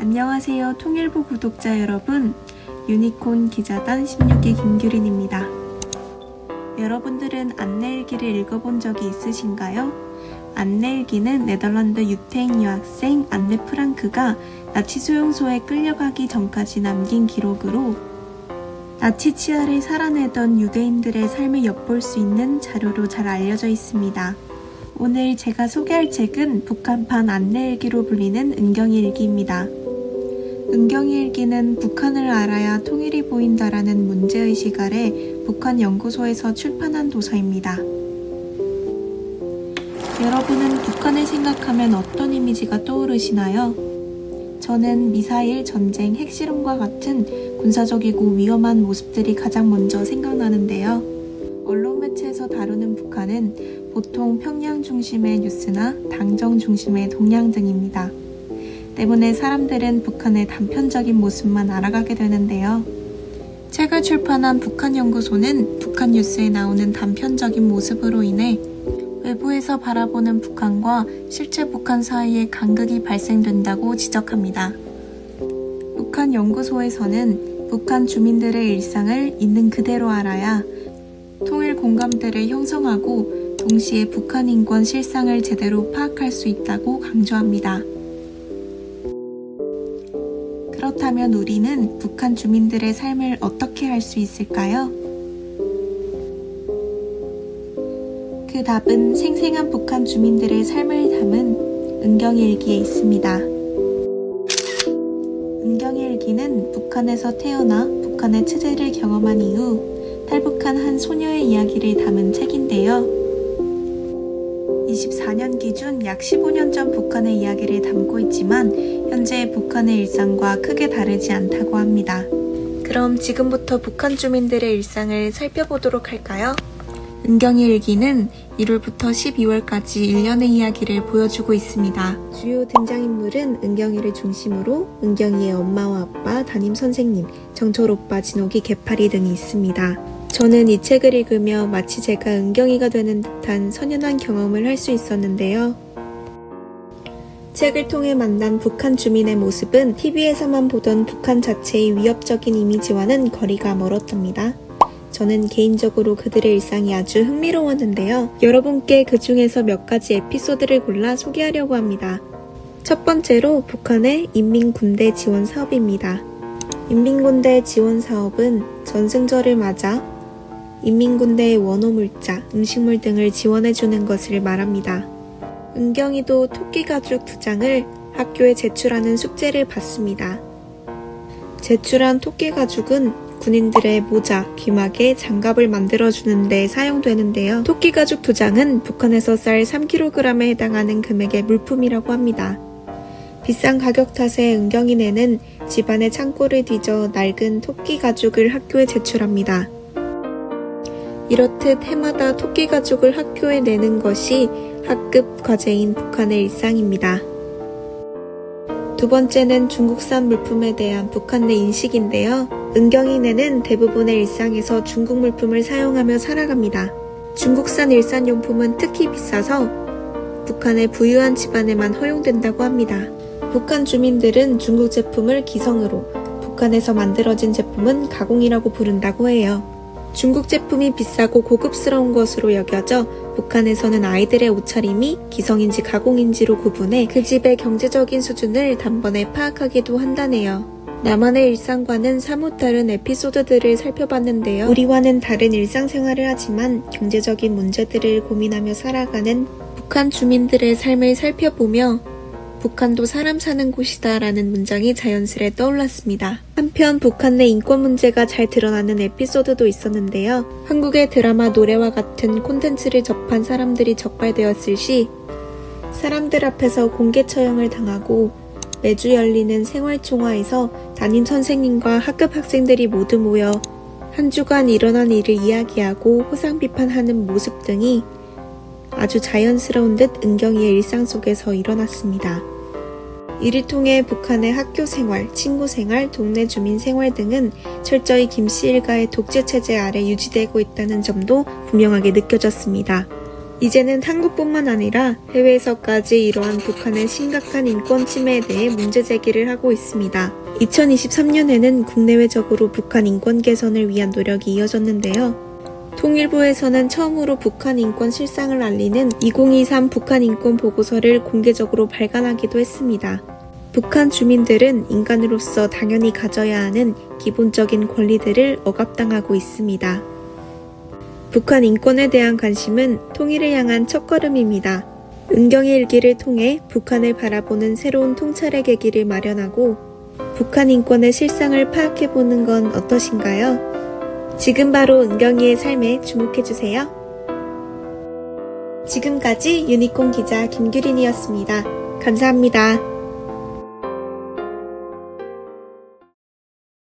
안녕하세요 통일부 구독자 여러분, 유니콘 기자단 16기 김규린입니다. 여러분들은 안내일기를 읽어본 적이 있으신가요? 안내일기는 네덜란드 유태인 유학생 안네 프랑크가 나치 수용소에 끌려가기 전까지 남긴 기록으로 나치 치하를 살아내던 유대인들의 삶을 엿볼 수 있는 자료로 잘 알려져 있습니다. 오늘 제가 소개할 책은 북한판 안내일기로 불리는 은경일기입니다. 은경일기는 북한을 알아야 통일이 보인다라는 문제의식 아래 북한연구소에서 출판한 도서입니다. 여러분은 북한을 생각하면 어떤 이미지가 떠오르시나요? 저는 미사일, 전쟁, 핵실험과 같은 군사적이고 위험한 모습들이 가장 먼저 생각나는데요. 언론 매체에서 다루는 북한은 보통 평양 중심의 뉴스나 당정 중심의 동향 등입니다. 때문에 사람들은 북한의 단편적인 모습만 알아가게 되는데요. 책을 출판한 북한연구소는 북한 뉴스에 나오는 단편적인 모습으로 인해 외부에서 바라보는 북한과 실제 북한 사이에 간극이 발생된다고 지적합니다. 북한연구소에서는 북한 주민들의 일상을 있는 그대로 알아야 통일 공감대를 형성하고 동시에 북한 인권 실상을 제대로 파악할 수 있다고 강조합니다. 그렇다면 우리는 북한 주민들의 삶을 어떻게 할 수 있을까요? 그 답은 생생한 북한 주민들의 삶을 담은 은경일기에 있습니다. 은경일기는 북한에서 태어나 북한의 체제를 경험한 이후 탈북한 한 소녀의 이야기를 담은 책인데요. 24년 기준 약 15년 전 북한의 이야기를 담고 있지만 현재 북한의 일상과 크게 다르지 않다고 합니다. 그럼 지금부터 북한 주민들의 일상을 살펴보도록 할까요? 은경일기는 1월부터 12월까지 1년의 이야기를 보여주고 있습니다. 주요 등장인물은 은경이를 중심으로 은경이의 엄마와 아빠, 담임 선생님, 정철 오빠, 진옥이, 개파리 등이 있습니다. 저는 이 책을 읽으며 마치 제가 은경이가 되는 듯한 선연한 경험을 할 수 있었는데요. 책을 통해 만난 북한 주민의 모습은 TV에서만 보던 북한 자체의 위협적인 이미지와는 거리가 멀었답니다. 저는 개인적으로 그들의 일상이 아주 흥미로웠는데요. 여러분께 그 중에서 몇 가지 에피소드를 골라 소개하려고 합니다. 첫 번째로 북한의 인민군대 지원 사업입니다. 인민군대 지원 사업은 전승절을 맞아 인민군대의 원호물자, 음식물 등을 지원해주는 것을 말합니다. 은경이도 토끼가죽 2장을 학교에 제출하는 숙제를 받습니다. 제출한 토끼가죽은 군인들의 모자, 귀마개, 장갑을 만들어주는 데 사용되는데요. 토끼가죽 2장은 북한에서 쌀 3kg에 해당하는 금액의 물품이라고 합니다. 비싼 가격 탓에 은경이네는 집안의 창고를 뒤져 낡은 토끼가죽을 학교에 제출합니다. 이렇듯 해마다 토끼가죽을 학교에 내는 것이 학급 과제인 북한의 일상입니다. 두 번째는 중국산 물품에 대한 북한 내 인식인데요. 은경이네는 대부분의 일상에서 중국 물품을 사용하며 살아갑니다. 중국산 일산용품은 특히 비싸서 북한의 부유한 집안에만 허용된다고 합니다. 북한 주민들은 중국 제품을 기성으로, 북한에서 만들어진 제품은 가공이라고 부른다고 해요. 중국 제품이 비싸고 고급스러운 것으로 여겨져 북한에서는 아이들의 옷차림이 기성인지 가공인지로 구분해 그 집의 경제적인 수준을 단번에 파악하기도 한다네요. 나만의 일상과는 사뭇 다른 에피소드들을 살펴봤는데요. 우리와는 다른 일상생활을 하지만 경제적인 문제들을 고민하며 살아가는 북한 주민들의 삶을 살펴보며 북한도 사람 사는 곳이다 라는 문장이 자연스레 떠올랐습니다. 한편 북한 내 인권 문제가 잘 드러나는 에피소드도 있었는데요. 한국의 드라마, 노래와 같은 콘텐츠를 접한 사람들이 적발되었을 시 사람들 앞에서 공개 처형을 당하고 매주 열리는 생활총화에서 담임 선생님과 학급 학생들이 모두 모여 한 주간 일어난 일을 이야기하고 호상 비판하는 모습 등이 아주 자연스러운 듯 은경이의 일상 속에서 일어났습니다. 이를 통해 북한의 학교 생활, 친구 생활, 동네 주민 생활 등은 철저히 김씨 일가의 독재 체제 아래 유지되고 있다는 점도 분명하게 느껴졌습니다. 이제는 한국뿐만 아니라 해외에서까지 이러한 북한의 심각한 인권 침해에 대해 문제 제기를 하고 있습니다. 2023년에는 국내외적으로 북한 인권 개선을 위한 노력이 이어졌는데요. 통일부에서는 처음으로 북한 인권 실상을 알리는 2023 북한 인권 보고서를 공개적으로 발간하기도 했습니다. 북한 주민들은 인간으로서 당연히 가져야 하는 기본적인 권리들을 억압당하고 있습니다. 북한 인권에 대한 관심은 통일을 향한 첫걸음입니다. 은경의 일기를 통해 북한을 바라보는 새로운 통찰의 계기를 마련하고 북한 인권의 실상을 파악해보는 건 어떠신가요? 지금 바로 은경이의 삶에 주목해주세요. 지금까지 유니콘 기자 김규린이었습니다. 감사합니다.